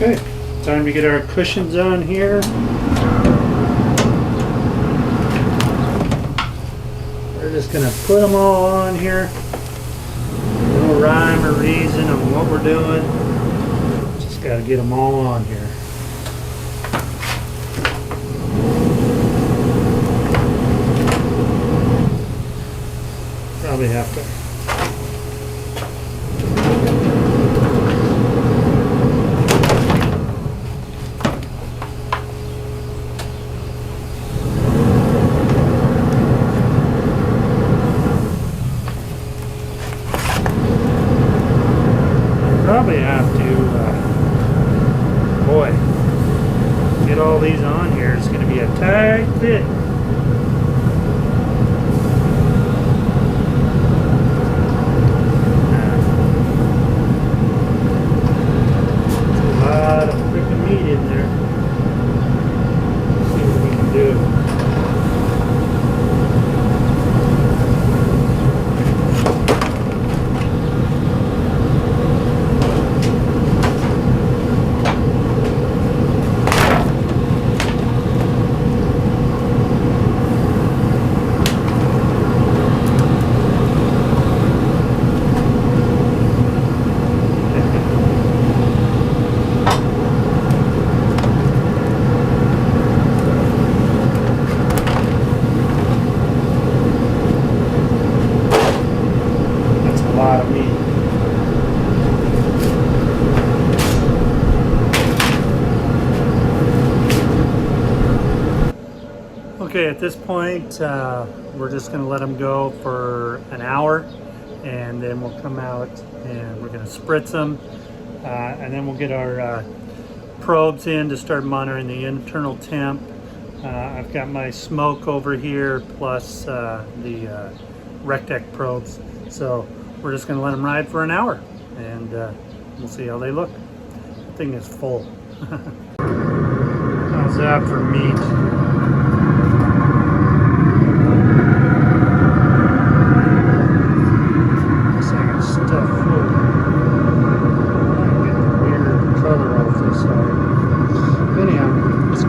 Okay, time to get our cushions on here. We're just going to put them all on here. No rhyme or reason on what we're doing. Just got to get them all on here. Probably have to. Probably have to, boy, get all these on here. It's going to be a tight fit. A lot of freaking meat in there. Let's see what we can do. Okay, at this point, we're just going to let them go for an hour, and then we'll come out and we're going to spritz them, and then we'll get our probes in to start monitoring the internal temp. I've got my smoke over here plus the Rec Tec probes, so we're just going to let them ride for an hour, and we'll see how they look. The thing is full. How's that for meat?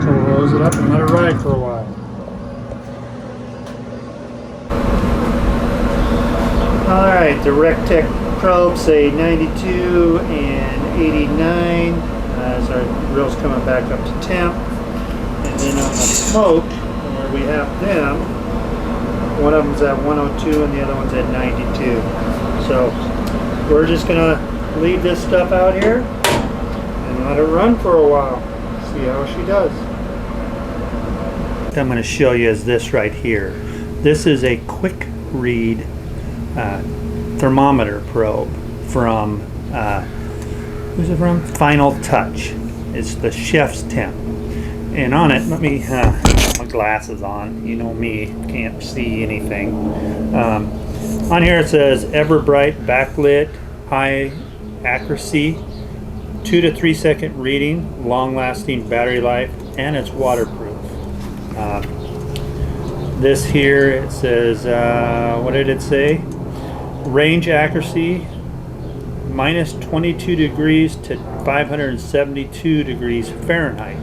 Close it up and let it ride for a while. Alright, the Rec Tec probes say 92 and 89 as our grill's coming back up to temp. And then on the smoke, where we have them, one of them's at 102 and the other one's at 92. So we're just going to leave this stuff out here and let it run for a while. See how she does. I'm going to show you is this right here. This is a quick read thermometer probe from who's it from? Final Touch. It's the chef's temp, and on it, let me put my glasses on. You know me, can't see anything. On here it says ever bright backlit, high accuracy, 2 to 3 second reading, long lasting battery life, and it's waterproof. This here, it says, what did it say? Range accuracy, minus 22 degrees to 572 degrees Fahrenheit.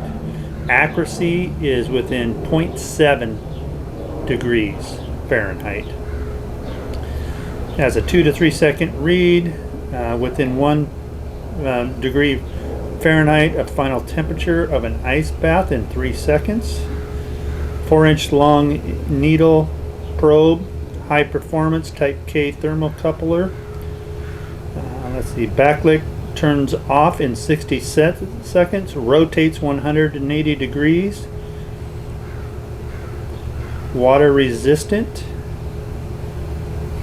Accuracy is within 0.7 degrees Fahrenheit. It has a 2 to 3 second read, within 1 degree Fahrenheit of final temperature of an ice bath in 3 seconds. 4-inch long needle probe, high performance type K thermocoupler. Let's see, backlit turns off in 60 seconds, rotates 180 degrees, water resistant,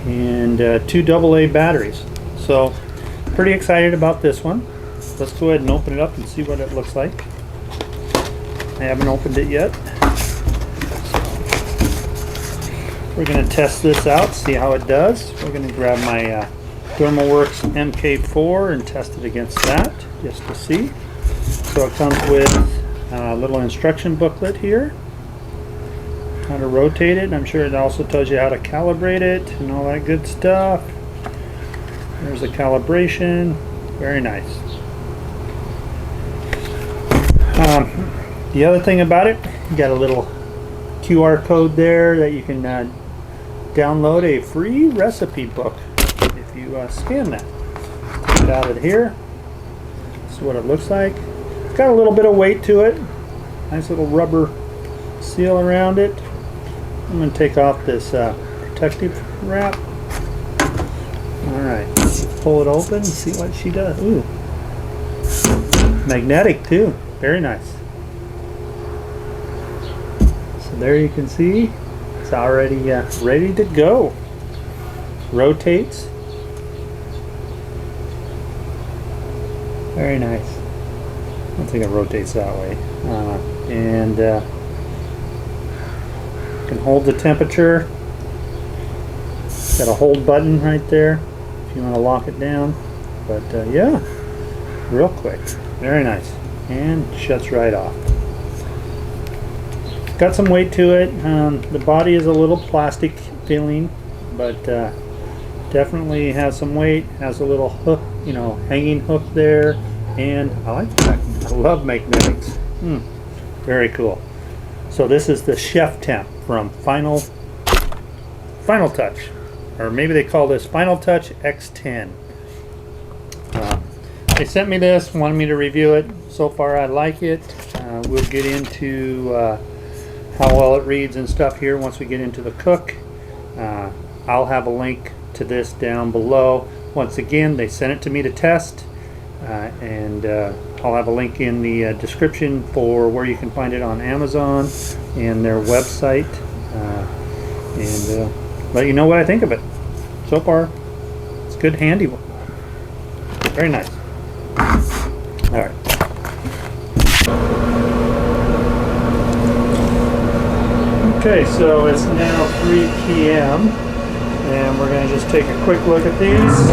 and 2 AA batteries. So pretty excited about this one. Let's go ahead and open it up and see what it looks like. I haven't opened it yet. We're going to test this out, see how it does. We're going to grab my Thermoworks MK4 and test it against that just to see. So it comes with a little instruction booklet here, how to rotate it. I'm sure it also tells you how to calibrate it and all that good stuff. There's the calibration. Very nice. The other thing about it, you got a little QR code there that you can download a free recipe book if you scan that. Take it out of here. This is what it looks like. It's got a little bit of weight to it. Nice little rubber seal around it. I'm going to take off this protective wrap. Alright, pull it open and see what she does. Ooh. Magnetic too. Very nice. So there you can see it's already ready to go. Rotates. Very nice. I don't think it rotates that way. And can hold the temperature. Got a hold button right there if you want to lock it down. But yeah, real quick. Very nice. And shuts right off. Got some weight to it. The body is a little plastic feeling, but definitely has some weight. Has a little hook, you know, hanging hook there. And I like that. I love magnetics. Very cool. So this is the Chef Temp from Final Touch, or maybe they call this Final Touch X10. They sent me this, wanted me to review it. So far I like it. We'll get into how well it reads and stuff here once we get into the cook. I'll have a link to this down below. Once again, they sent it to me to test, and I'll have a link in the description for where you can find it on Amazon and their website, and let you know what I think of it. So far, it's good, handy one. Very nice. All right. Okay, so it's now 3 p.m. and we're going to just take a quick look at these.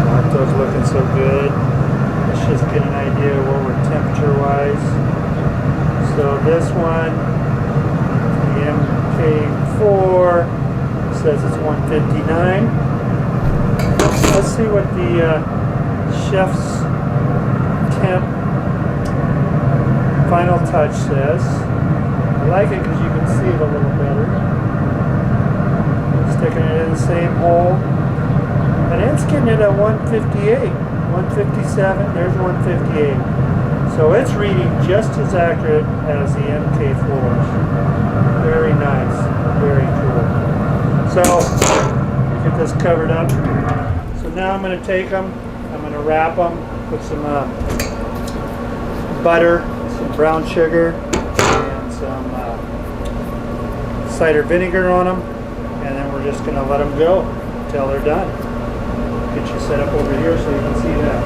Aren't those looking so good? Let's just get an idea of what we're temperature-wise. So this one, the MK4, says it's 159. Let's see what the Chef's Temp Final Touch says. I like it because you can see it a little better. Sticking it in the same hole. And it's getting it at 158. 157, there's 158. So it's reading just as accurate as the MK4s. Very nice. Very cool. So, get this covered up. So now I'm going to take them, I'm going to wrap them, put some butter, some brown sugar, and some cider vinegar on them, and then we're just going to let them go until they're done. Get you set up over here so you can see that.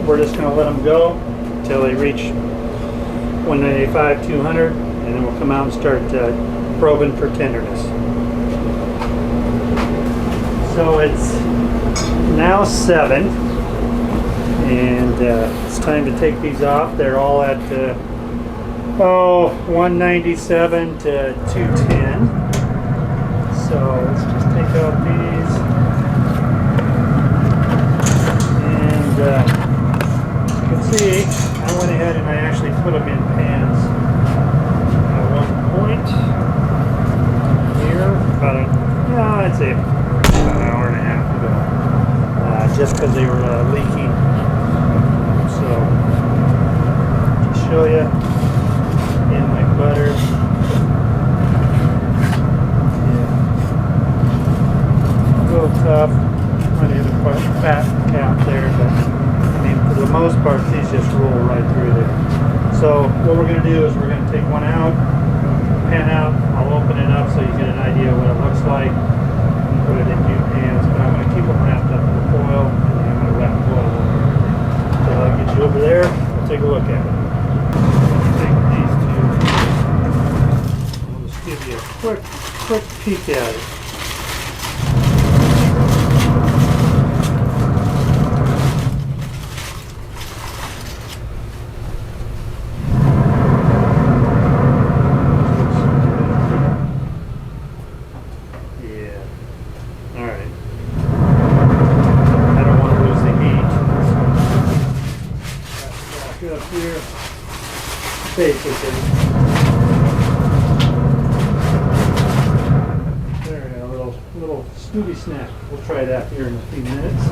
We're just going to let them go until they reach 195, 200, and then we'll come out and start probing for tenderness. So it's now 7, and it's time to take these off. They're all at 197 to 210. So let's just take out these and get see, I went ahead and I actually put them in pans. At one point here, I'd say about an hour and a half ago, just because they were leaking. So, to show you, in my butter. Yeah. A little tough. Might have a fat cap there, but I mean, for the most part, these just roll right through there. So what we're going to do is we're going to take one out, pan out. I'll open it up so you get an idea what it looks like. And put it in new pans, but I'm going to keep them wrapped up in foil, and then I'm going to wrap foil over it. So I'll get you over there. We'll take a look at it. Take these two. I'll just give you a quick peek at it. Up here, basically. There, a little Scooby snack. We'll try that here in a few minutes.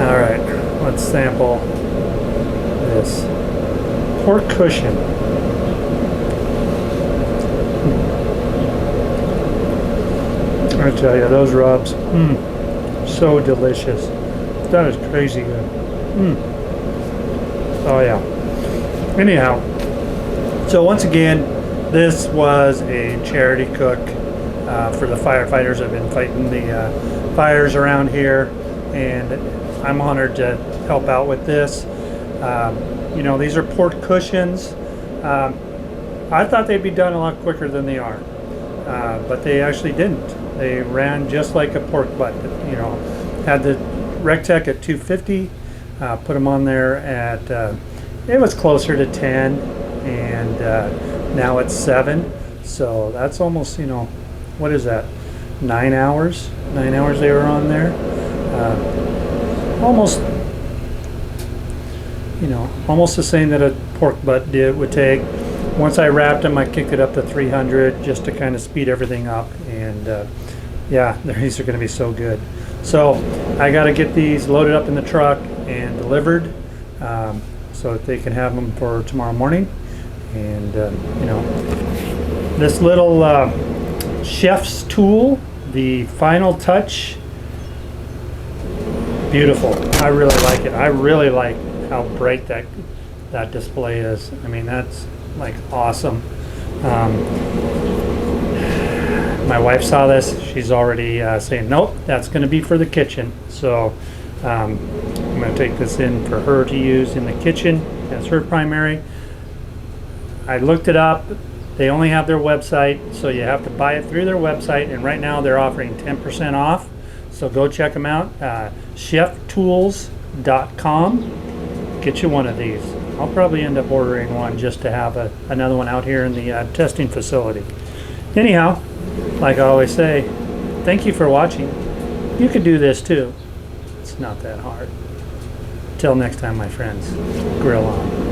Alright, let's sample this pork cushion. I tell you, those rubs, so delicious. That is crazy good. Oh yeah. Anyhow, so once again, this was a charity cook for the firefighters. I've been fighting the fires around here, and I'm honored to help out with this. You know, these are pork cushions. I thought they'd be done a lot quicker than they are, but they actually didn't. They ran just like a pork butt. You know, had the Rec Tec at 250, put them on there at, it was closer to 10, and now it's 7. So that's almost, you know, what is that? 9 hours? 9 hours they were on there. Almost, you know, almost the same that a pork butt would take. Once I wrapped them, I kicked it up to 300 just to kind of speed everything up, and yeah, these are going to be so good. So I got to get these loaded up in the truck and delivered, so that they can have them for tomorrow morning. And you know, this little chef's tool, the final touch, beautiful. I really like it. I really like how bright that display is. I mean, that's like awesome. My wife saw this. She's already saying, nope, that's going to be for the kitchen. So I'm going to take this in for her to use in the kitchen as her primary. I looked it up. They only have their website, so you have to buy it through their website, and right now they're offering 10% off. So go check them out, cheftools.com. Get you one of these. I'll probably end up ordering one just to have another one out here in the testing facility. Anyhow, like I always say, thank you for watching. You could do this too. It's not that hard. Till next time, my friends, grill on.